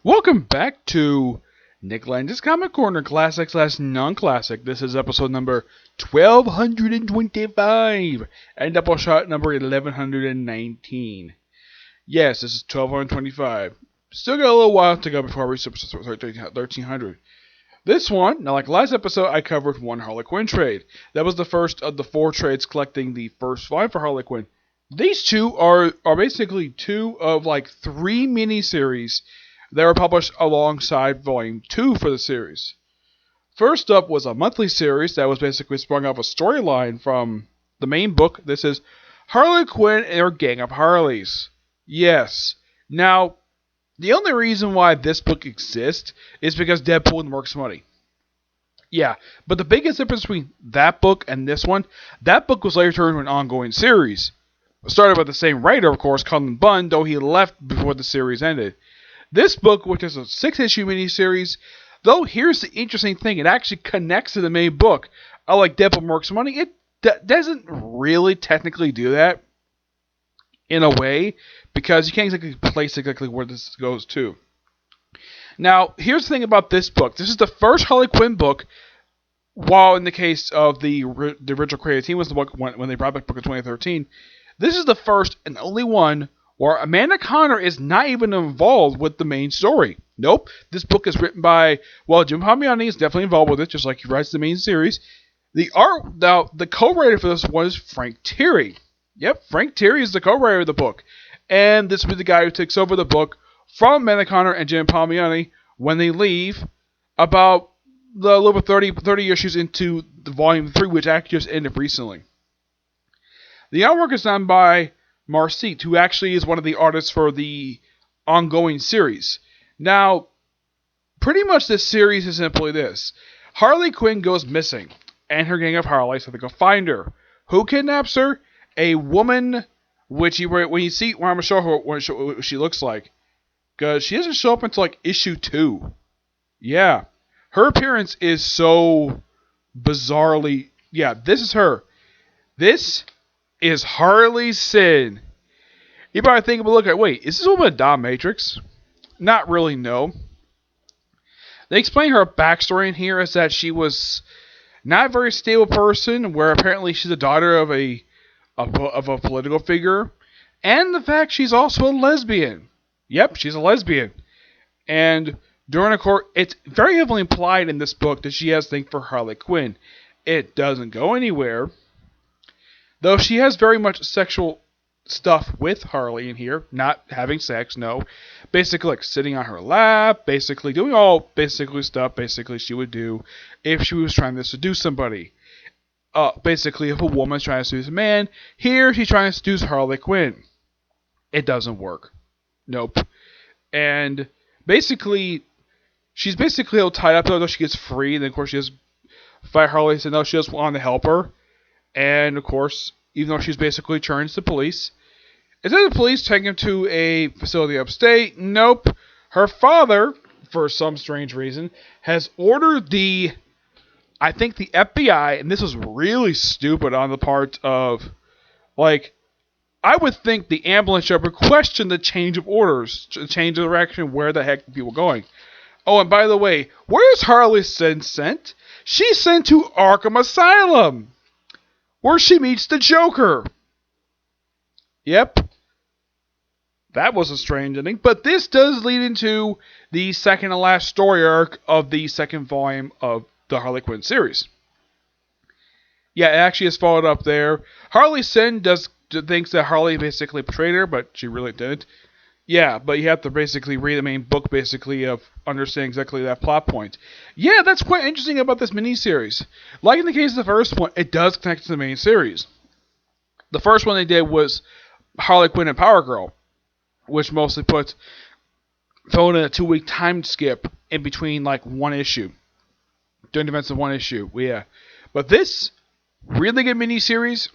Welcome back to Nick Lenz's Comic Corner, classic slash non-classic. This is episode number 1225 and Doubleshot number 1119. Yes, this is 1225. Still got a little while to go before I reach episode 1300. This one, now like last episode, I covered one Harley Quinn trade. That was the first of the 4 trades collecting the first volume for Harley Quinn. These two are basically 2 of like 3 miniseries that were published alongside Volume 2 for the series. First up was a monthly series that was basically sprung off a storyline from the main book. This is Harley Quinn and her gang of Harleys. Yes. Now, the only reason why this book exists is because Deadpool works money. Yeah, but the biggest difference between that book and this one, that book was later turned into an ongoing series. Started by the same writer, of course, Cullen Bunn, though he left before the series ended. This book, which is a 6-issue miniseries, though here's the interesting thing, it actually connects to the main book. Unlike Deadpool Works Money, it doesn't really technically do that in a way, because you can't exactly place exactly where this goes to. Now, here's the thing about this book. This is the first Harley Quinn book, while in the case of the original creative team was the book when they brought back the book in 2013. This is the first and only one where Amanda Conner is not even involved with the main story. Nope. This book is written by, Jim Palmiotti is definitely involved with it, just like he writes the main series. The co-writer for this one is Frank Tieri. Yep, Frank Tieri is the co-writer of the book. And this will be the guy who takes over the book from Amanda Conner and Jim Palmiotti when they leave about a little bit 30 issues into the volume 3, which actually just ended recently. The artwork is done by Marcite, who actually is one of the artists for the ongoing series. Now, pretty much this series is simply this. Harley Quinn goes missing, and her gang of Harleys have to go find her. Who kidnaps her? A woman, when I'm going to show her what she looks like. Because she doesn't show up until like issue 2. Yeah. Her appearance is so bizarrely... Yeah, this is her. This is Harley Sin. You probably think, wait, is this woman a dominatrix? Not really, no. They explain her backstory in here as that she was not a very stable person, where apparently she's the daughter of a political figure, and the fact she's also a lesbian. Yep, she's a lesbian. And during a court, it's very heavily implied in this book that she has a thing for Harley Quinn. It doesn't go anywhere. Though she has very much sexual stuff with Harley in here. Not having sex, no. Basically like sitting on her lap. Basically doing all stuff she would do if she was trying to seduce somebody. Basically if a woman's trying to seduce a man. Here she's trying to seduce Harley Quinn. It doesn't work. Nope. And basically she's basically all tied up though she gets free. And then of course she just fight Harley and no, she just wanted to help her. And, of course, even though she's basically turns to police, instead of the police taking him to a facility upstate, nope. Her father, for some strange reason, has ordered the FBI, and this was really stupid on the part of, I would think the ambulance shop would question the change of orders, change of direction, where the heck are people going. Oh, and by the way, where is Harley sent? She's sent to Arkham Asylum, where she meets the Joker. Yep. That was a strange ending. But this does lead into the second and last story arc of the second volume of the Harley Quinn series. Yeah, it actually is followed up there. Harley Sin thinks that Harley basically betrayed her, but she really didn't. Yeah, but you have to basically read the main book basically of understanding exactly that plot point. Yeah, that's quite interesting about this miniseries. Like in the case of the first one, it does connect to the main series. The first one they did was Harley Quinn and Power Girl, which mostly fell in a 2-week time skip in between like one issue. During the events of one issue, yeah. But this really good miniseries,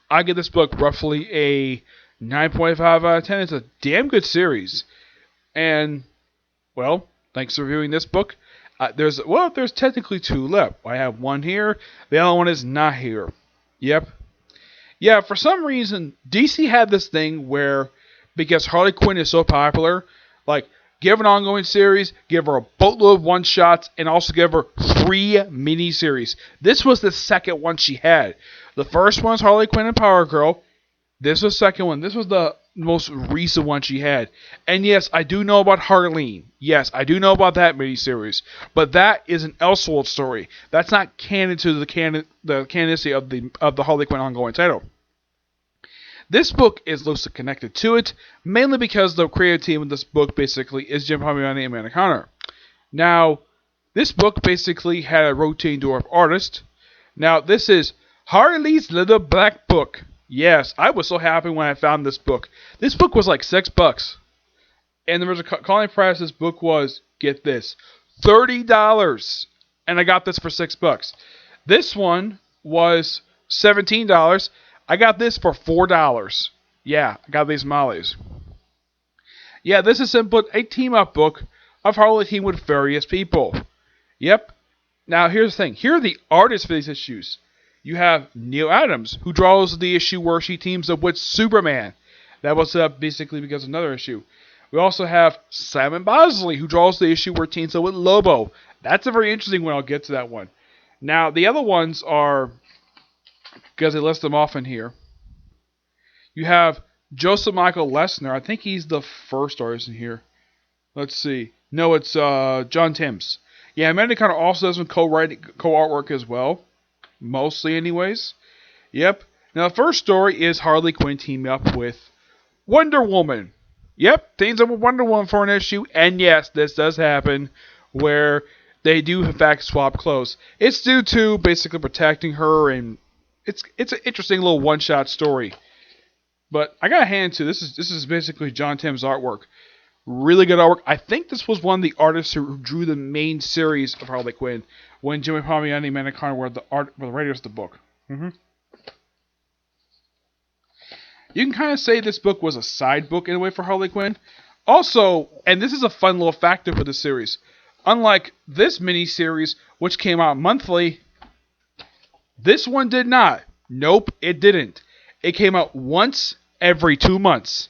I give this book roughly a 9.5 out of 10. It's a damn good series. And, thanks for reviewing this book. There's technically 2 left. I have one here. The other one is not here. Yep. Yeah, for some reason, DC had this thing where, because Harley Quinn is so popular, like, Give her an ongoing series, give her a boatload of one-shots, and also give her 3 mini-series. This was the second one she had. The first one was Harley Quinn and Power Girl. This was the second one. This was the most recent one she had. And yes, I do know about Harley. Yes, I do know about that miniseries. But that is an Elseworld story. That's not canon to the canonicy of the Harley Quinn ongoing title. This book is loosely connected to it, mainly because the creative team of this book basically is Jim Palmiotti and Amanda Conner. Now, this book basically had a rotating door of artists. Now, this is Harley's Little Black Book. Yes, I was so happy when I found this book. This book was like $6. And there was a calling price. This book was, get this, $30. And I got this for $6. This one was $17. I got this for $4. Yeah, I got these mollies. Yeah, this is simply a team-up book of Harley team with various people. Yep. Now, here's the thing. Here are the artists for these issues. You have Neil Adams, who draws the issue where she teams up with Superman. That was basically because of another issue. We also have Simon Bosley, who draws the issue where he teams up with Lobo. That's a very interesting one. I'll get to that one. Now, the other ones are, because they list them off in here, you have Joseph Michael Lesnar. I think he's the first artist in here. Let's see. No, it's John Timms. Yeah, Amanda Conner also does some co-artwork as well. Mostly, anyways. Yep. Now, the first story is Harley Quinn teaming up with Wonder Woman. Yep, teams up with Wonder Woman for an issue. And yes, this does happen where they do, in fact, swap clothes. It's due to basically protecting her, and it's an interesting little one-shot story. But I gotta hand it to this is basically John Timms' artwork. Really good artwork. I think this was one of the artists who drew the main series of Harley Quinn when Jimmy Palmiotti and Amanda Conner were the writers of the book. You can kind of say this book was a side book in a way for Harley Quinn. Also, and this is a fun little factor for the series, unlike this mini-series, which came out monthly, this one did not. Nope, it didn't. It came out once every 2 months.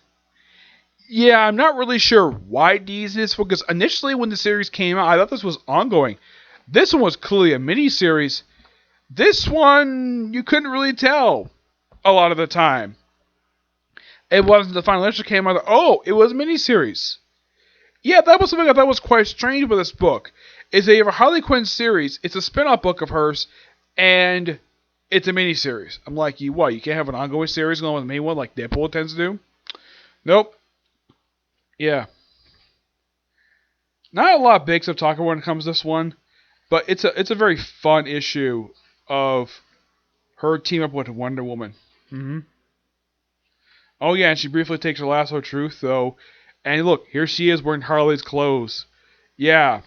Yeah, I'm not really sure why these is, because initially when the series came out, I thought this was ongoing. This one was clearly a mini-series. This one, you couldn't really tell a lot of the time. It wasn't the final issue came out, oh, it was a mini-series. Yeah, that was something I thought was quite strange with this book. Is they have a Harley Quinn series, it's a spin-off book of hers, and it's a mini-series. I'm like, you can't have an ongoing series going with the main one like Deadpool tends to do? Nope. Yeah. Not a lot of big stuff to talk about when it comes to this one, but it's a very fun issue of her team up with Wonder Woman. Oh yeah, and she briefly takes her lasso of truth though, and look, here she is wearing Harley's clothes. Yeah.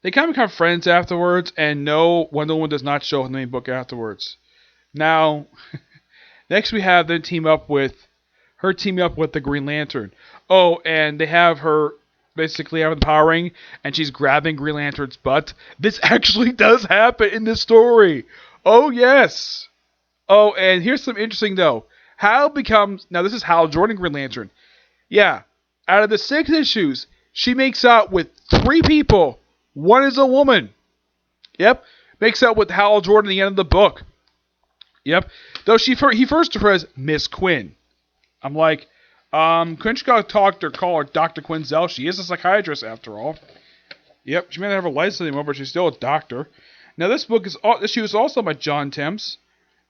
They kind of become friends afterwards, and no, Wonder Woman does not show up in the main book afterwards. Now, next we have them teaming up with the Green Lantern. Oh, and they have her basically having the power ring, and she's grabbing Green Lantern's butt. This actually does happen in this story. Oh, yes. Oh, and here's some interesting, though. Now this is Hal Jordan Green Lantern. Yeah, out of the 6 issues, she makes out with 3 people. One is a woman. Yep, makes out with Hal Jordan at the end of the book. Yep, though he first refers Miss Quinn. I'm like, couldn't you call her Dr. Quinzel? She is a psychiatrist after all. Yep, she may not have a license anymore, but she's still a doctor. Now this issue is also by John Timms.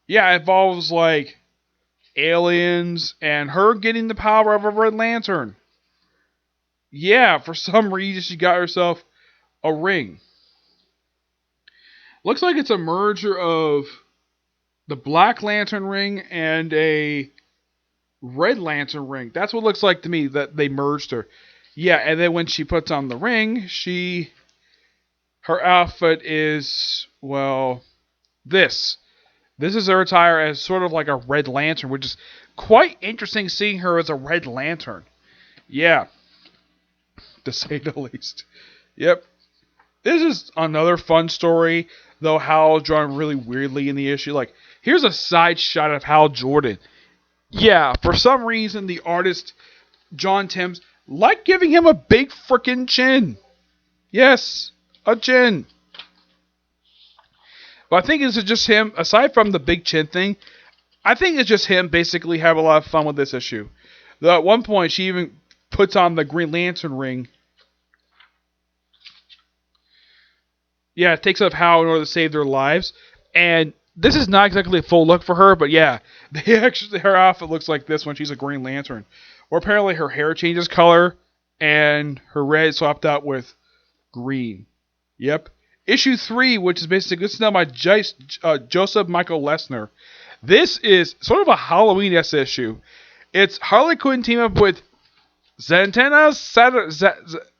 Yeah, it involves like aliens and her getting the power of a Red Lantern. Yeah, for some reason she got herself a ring. Looks like it's a merger of the Black Lantern ring and a Red Lantern ring. That's what it looks like to me, that they merged her. Yeah, and then when she puts on the ring, her outfit is, well, this. This is her attire as sort of like a Red Lantern, which is quite interesting seeing her as a Red Lantern. Yeah, to say the least. Yep. This is another fun story, though Hal drawn really weirdly in the issue. Like, here's a side shot of Hal Jordan. Yeah, for some reason the artist John Timms like giving him a big freaking chin. Yes, a chin. But I think it's just him, aside from the big chin thing, I think it's just him basically having a lot of fun with this issue. Though at one point, she even puts on the Green Lantern ring. Yeah, it takes up Hal in order to save their lives. And this is not exactly a full look for her, but yeah, her outfit looks like this when she's a Green Lantern. Or apparently her hair changes color, and her red swapped out with green. Yep. Issue 3, which is basically, this is now by Joseph Michael Lesner. This is sort of a Halloween-esque issue. It's Harley Quinn team up with Zatanna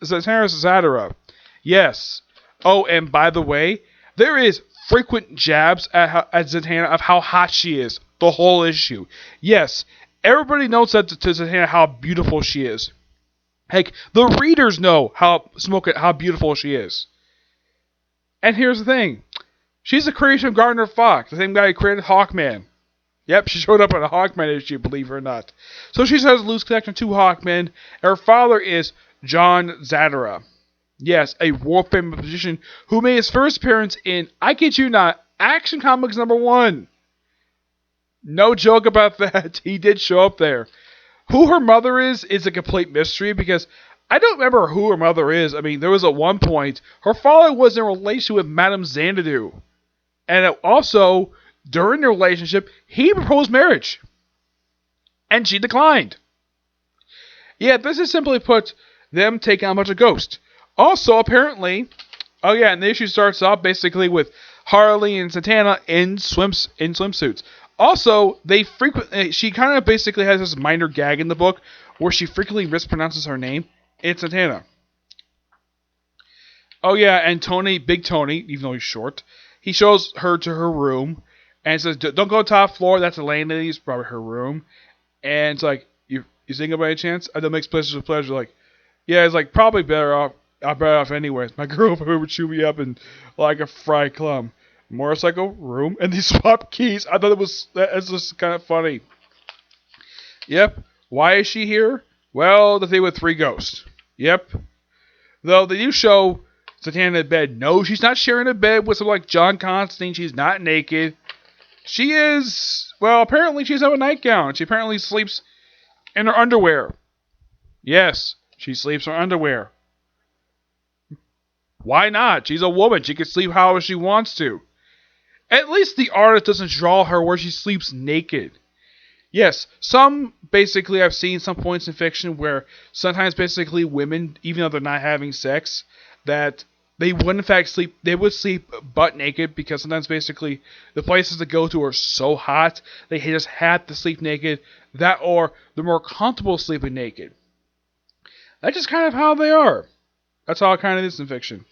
Zatara. Yes. Oh, and by the way, there is frequent jabs at Zatanna of how hot she is. The whole issue. Yes. Everybody knows that to Zatanna how beautiful she is. Heck, the readers know how beautiful she is. And here's the thing. She's a creation of Gardner Fox, the same guy who created Hawkman. Yep, she showed up in a Hawkman issue, believe it or not. So she has a loose connection to Hawkman, and her father is John Zatara. Yes, a world-famous magician who made his first appearance in, I kid you not, Action Comics #1. No joke about that. He did show up there. Who her mother is a complete mystery because I don't remember who her mother is. I mean, there was at one point, her father was in a relation with Madame Xanadu. And also, during the relationship, he proposed marriage. And she declined. Yeah, this is simply put, them taking on a bunch of ghosts. Also, apparently, and the issue starts off basically with Harley and Zatanna in swimsuits. Also, she kind of basically has this minor gag in the book where she frequently mispronounces her name. It's Zatanna. Oh yeah, and Big Tony, even though he's short, he shows her to her room and says, "Don't go top floor. That's the landlady's, probably her room." And it's like, "You single by any chance?" I don't mix pleasures with pleasure. Like, yeah, it's like probably better off. I'm better off anyways. My girlfriend would chew me up in like a fried clum. Motorcycle room, and they swap keys. I thought that's just kind of funny. Yep. Why is she here? Well, the thing with 3 ghosts. Yep. Though they do show Zatanna in bed. No, she's not sharing a bed with someone like John Constantine. She's not naked. She is, well, apparently she's in a nightgown. She apparently sleeps in her underwear. Yes, she sleeps in her underwear. Why not? She's a woman. She can sleep however she wants to. At least the artist doesn't draw her where she sleeps naked. Yes, basically I've seen some points in fiction where sometimes basically women, even though they're not having sex, that they would in fact sleep butt naked because sometimes basically the places to go to are so hot they just have to sleep naked, that or they're more comfortable sleeping naked. That's just kind of how they are. That's how it kind of is in fiction.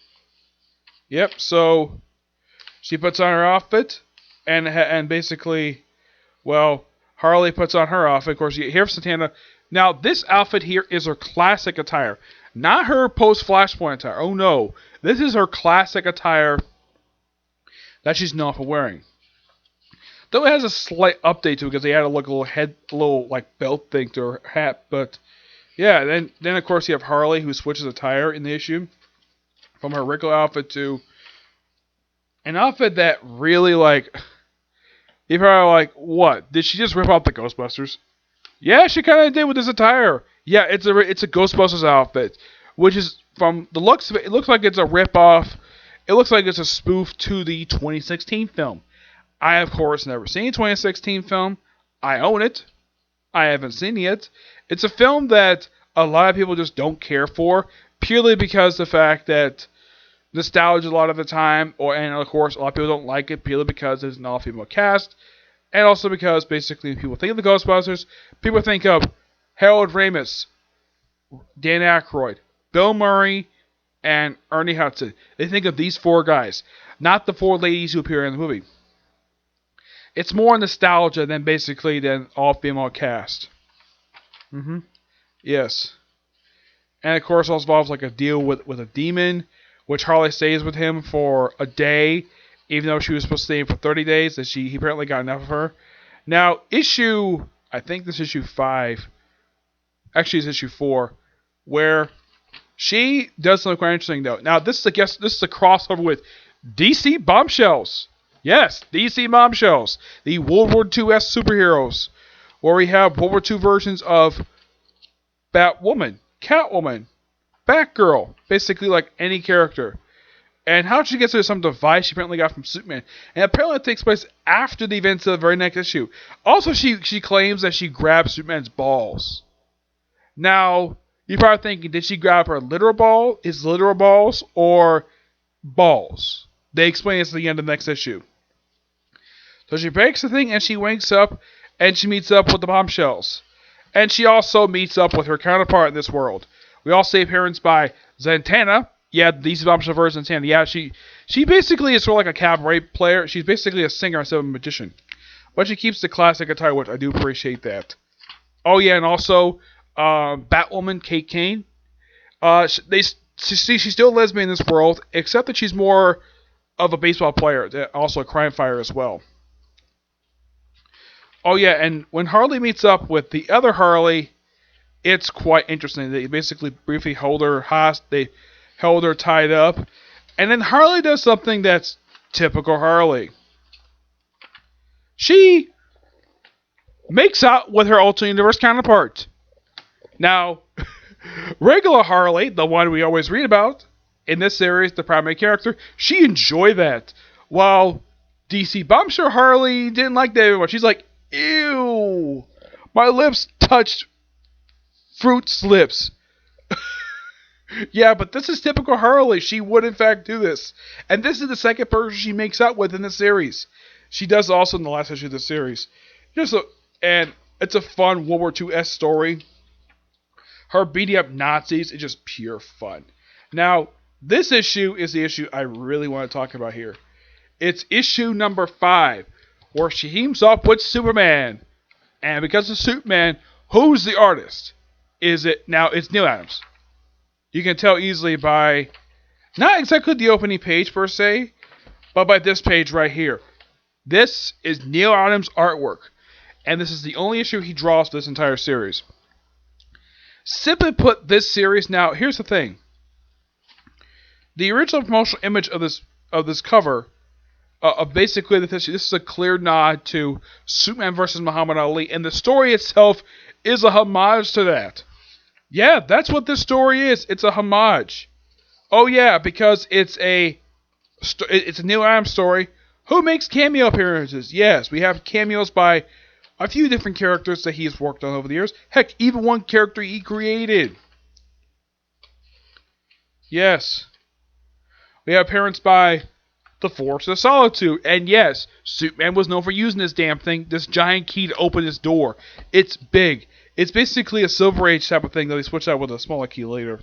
Yep, so she puts on her outfit, and basically, well, Harley puts on her outfit. Of course, you hear Zatanna. Now, this outfit here is her classic attire. Not her post-Flashpoint attire. Oh, no. This is her classic attire that she's known for wearing. Though it has a slight update to it because they added like a little like belt thing to her hat. But, yeah, then of course, you have Harley who switches attire in the issue from her regular outfit to an outfit that really, like, if you're like, what? Did she just rip off the Ghostbusters? Yeah, she kind of did with this attire. Yeah, it's a Ghostbusters outfit, which is, from the looks of it, it looks like it's a rip-off. It looks like it's a spoof to the 2016 film. I, of course, never seen the 2016 film. I own it. I haven't seen it yet. It's a film that a lot of people just don't care for, purely because the fact that nostalgia a lot of the time, and of course a lot of people don't like it purely because there's an all-female cast, and also because basically when people think of the Ghostbusters, people think of Harold Ramis, Dan Aykroyd, Bill Murray, and Ernie Hudson. They think of these 4 guys, not the 4 ladies who appear in the movie. It's more nostalgia than all-female cast. Yes. And of course also involves like a deal with a demon, which Harley stays with him for a day, even though she was supposed to stay for 30 days, that he apparently got enough of her. Now, I think this issue 5, Actually, it's issue 4, where she does something quite interesting though. Now this is a crossover with DC Bombshells. Yes, DC Bombshells, the World War II-esque superheroes, where we have World War II versions of Batwoman, Catwoman, Batgirl, basically like any character. And how she gets to some device she apparently got from Superman. And apparently it takes place after the events of the very next issue. Also, she claims that she grabbed Superman's balls. Now, you're probably thinking, did she grab her literal balls, or balls? They explain this at the end of the next issue. So she breaks the thing and she wakes up and she meets up with the Bombshells. And she also meets up with her counterpart in this world. We all see appearance by Zatanna. Yeah, the DC Bombshell version of Zatanna. Yeah, she basically is sort of like a cabaret player. She's basically a singer instead of a magician. But she keeps the classic attire, which I do appreciate that. Oh yeah, and also Batwoman, Kate Kane. She's still a lesbian in this world, except that she's more of a baseball player, also a crime fighter as well. Oh yeah, and when Harley meets up with the other Harley, it's quite interesting. They basically briefly hold her hostage. They held her tied up, and then Harley does something that's typical Harley. She makes out with her alternate universe counterpart. Now, regular Harley, the one we always read about in this series, the primary character, she enjoyed that. While DC Bombshell Harley didn't like that very much. She's like, ew, my lips touched Fruit's lips. Yeah, but this is typical Harley. She would in fact do this. And this is the second person she makes out with in the series. She does also in the last issue of the series. And it's a fun World War II-esque story. Her beating up Nazis is just pure fun. Now, this issue is the issue I really want to talk about here. It's issue number 5, where she teams up with Superman. And because of Superman, who's the artist? It's Neil Adams. You can tell easily by, not exactly the opening page per se, but by this page right here. This is Neil Adams' artwork. And this is the only issue he draws for this entire series. Simply put, this series, now here's the thing. The original promotional image of this cover, basically this is a clear nod to Superman vs. Muhammad Ali, and the story itself is a homage to that. Yeah, that's what this story is. It's a homage. Oh yeah, because it's a Neil Adams story. Who makes cameo appearances? Yes, we have cameos by a few different characters that he's worked on over the years. Heck, even one character he created. Yes. We have appearance by the Force of Solitude. And yes, Superman was known for using this damn thing, this giant key to open his door. It's big. It's basically a Silver Age type of thing that they switched out with a smaller key later.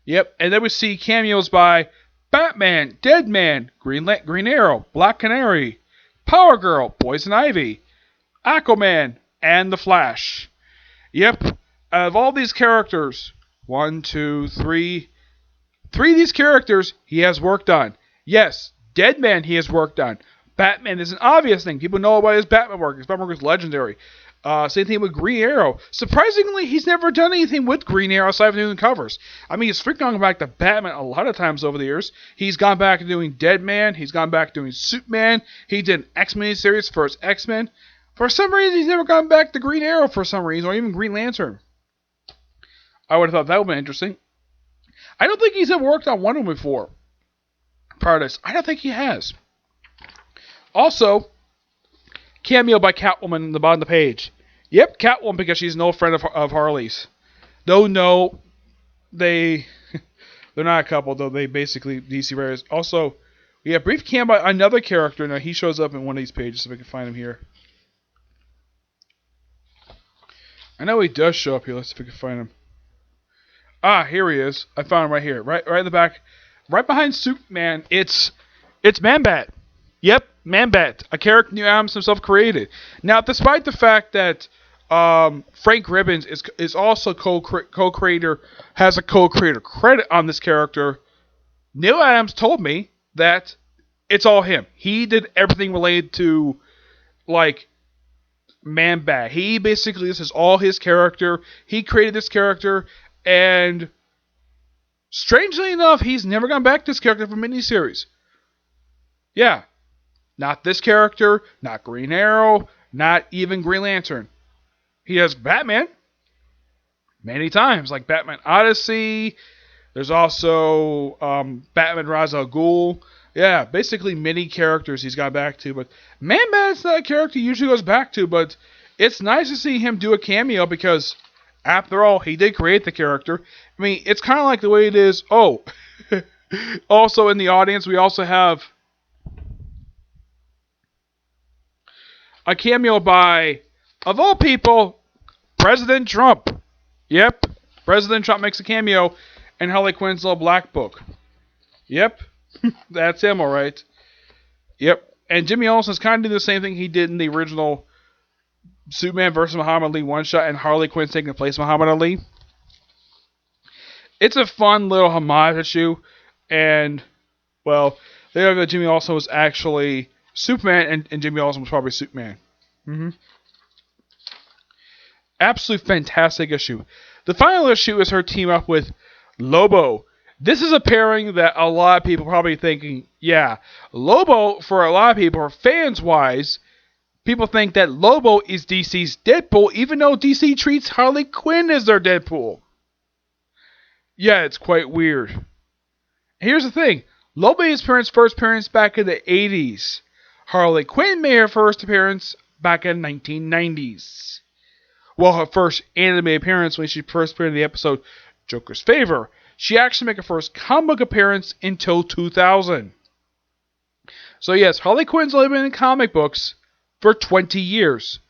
Yep, and then we see cameos by Batman, Deadman, Green Arrow, Black Canary, Power Girl, Poison Ivy, Aquaman, and The Flash. Yep, out of all these characters, 1, 2, 3, 3 of these characters he has worked on. Yes, Deadman he has worked on. Batman is an obvious thing. People know about his Batman work. His Batman work is legendary. Same thing with Green Arrow. Surprisingly, he's never done anything with Green Arrow aside from doing covers. I mean, he's freaking gone back to Batman a lot of times over the years. He's gone back to doing Deadman. He's gone back to doing Superman. He did an X-Men series for his X-Men. For some reason, he's never gone back to Green Arrow for some reason, or even Green Lantern. I would have thought that would have been interesting. I don't think he's ever worked on Wonder Woman before. Prior to this, I don't think he has. Also, cameo by Catwoman in the bottom of the page. Yep, Catwoman, because she's no friend of Harley's. No, they're not a couple, though they basically DC writers. Also, we have brief cameo by another character. Now, he shows up in one of these pages, so we can find him here. I know he does show up here. Let's see if we can find him. Ah, here he is. I found him right here. Right in the back. Right behind Superman, it's Man-Bat. Yep, Man-Bat, a character Neil Adams himself created. Now, despite the fact that Frank Ribbons is also co-creator, has a co-creator credit on this character, Neil Adams told me that it's all him. He did everything related to, like, Man-Bat. He basically, this is all his character. He created this character, and strangely enough, he's never gone back to this character for miniseries. Yeah. Not this character, not Green Arrow, not even Green Lantern. He does Batman many times, like Batman Odyssey. There's also Batman Ra's al Ghul. Yeah, basically many characters he's got back to. But Man-Bat's not a character he usually goes back to, but it's nice to see him do a cameo because, after all, he did create the character. I mean, it's kind of like the way it is. Oh, also in the audience, we also have a cameo by, of all people, President Trump. Yep, President Trump makes a cameo in Harley Quinn's little black book. Yep, that's him, alright. Yep, and Jimmy Olsen's kind of doing the same thing he did in the original Superman vs. Muhammad Ali one-shot, and Harley Quinn's taking the place of Muhammad Ali. It's a fun little homage issue, and, well, they know that Jimmy Olsen was actually Superman, and Jimmy Olsen was probably Superman. Absolute fantastic issue. The final issue is her team up with Lobo. This is a pairing that a lot of people probably thinking, yeah, Lobo, for a lot of people, fans-wise, people think that Lobo is DC's Deadpool, even though DC treats Harley Quinn as their Deadpool. Yeah, it's quite weird. Here's the thing. Lobo made his first appearance back in the 80s. Harley Quinn made her first appearance back in the 1990s. Well, her first anime appearance when she first appeared in the episode Joker's Favor. She actually made her first comic book appearance until 2000. So yes, Harley Quinn's only been in comic books for 20 years.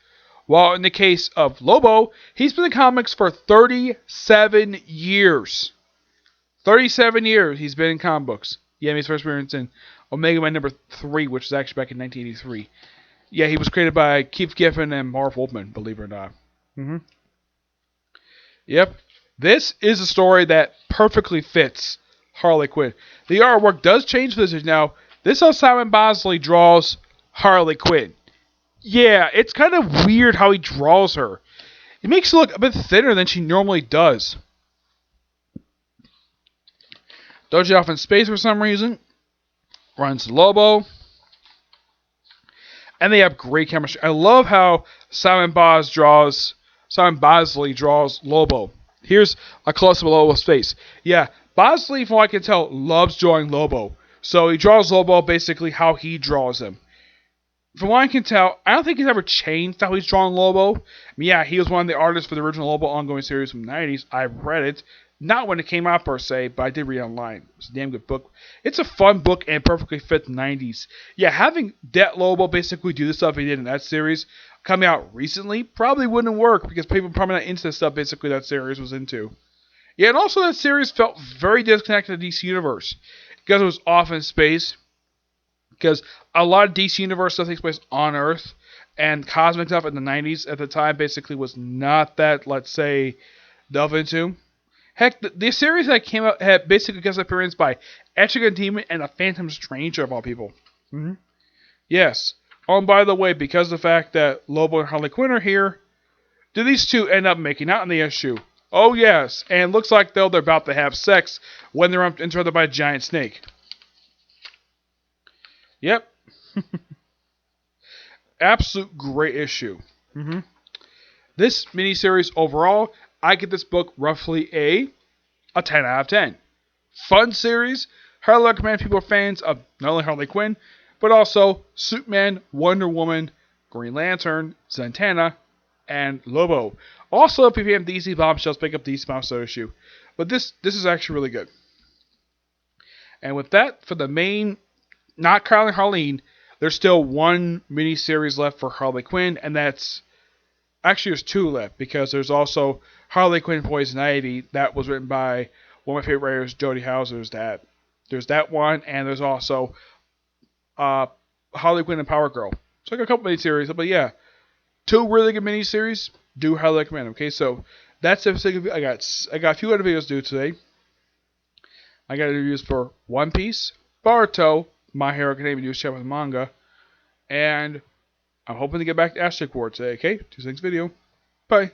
While in the case of Lobo, he's been in comics for 37 years. 37 years he's been in comic books. Yeah, his first appearance in Omega Man number 3, which was actually back in 1983. Yeah, he was created by Keith Giffen and Marv Wolfman, believe it or not. Yep. This is a story that perfectly fits Harley Quinn. The artwork does change for this. Now, this is how Simon Bosley draws Harley Quinn. Yeah, it's kind of weird how he draws her. It makes her look a bit thinner than she normally does. Does it off in space for some reason. Runs Lobo. And they have great chemistry. I love how Simon Bosley draws Lobo. Here's a close-up of Lobo's face. Yeah, Bosley, from what I can tell, loves drawing Lobo. So he draws Lobo basically how he draws him. From what I can tell, I don't think he's ever changed how he's drawn Lobo. I mean, yeah, he was one of the artists for the original Lobo ongoing series from the 90s. I've read it. Not when it came out per se, but I did read it online. It's a damn good book. It's a fun book and perfectly fit the 90s. Yeah, having that Lobo basically do the stuff he did in that series coming out recently probably wouldn't work because people probably not into the stuff basically that series was into. Yeah, and also that series felt very disconnected to the DC Universe because it was off in space. Because a lot of DC Universe stuff takes place on Earth, and cosmic stuff in the 90s at the time basically was not that, let's say, delved into. Heck, the series that came out had basically guest appearance by Etrigan Demon and a Phantom Stranger of all people. Yes. Oh, and by the way, because of the fact that Lobo and Harley Quinn are here, do these two end up making out in the issue? Oh yes, and it looks like they're about to have sex when they're interrupted by a giant snake. Yep. Absolute great issue. This miniseries overall, I give this book roughly a 10 out of 10. Fun series. Highly recommend people are fans of not only Harley Quinn, but also Superman, Wonder Woman, Green Lantern, Zatanna, and Lobo. Also, if you have DC Bombshells, pick up DC Bombshell issue. But this is actually really good. And with that, for the main, not counting Harleen, there's still one miniseries left for Harley Quinn, and that's actually there's two left because there's also Harley Quinn Poison Ivy that was written by one of my favorite writers, Jody Houser. There's that one, and there's also Harley Quinn and Power Girl. So I got a couple miniseries, but yeah, two really good miniseries. Do highly recommend. Okay, so that's episode. I got a few other videos to do today. I got reviews for One Piece, Boruto, My Hero Academia News Chapter Manga, and I'm hoping to get back to Aztec War today. Okay, see you next video. Bye.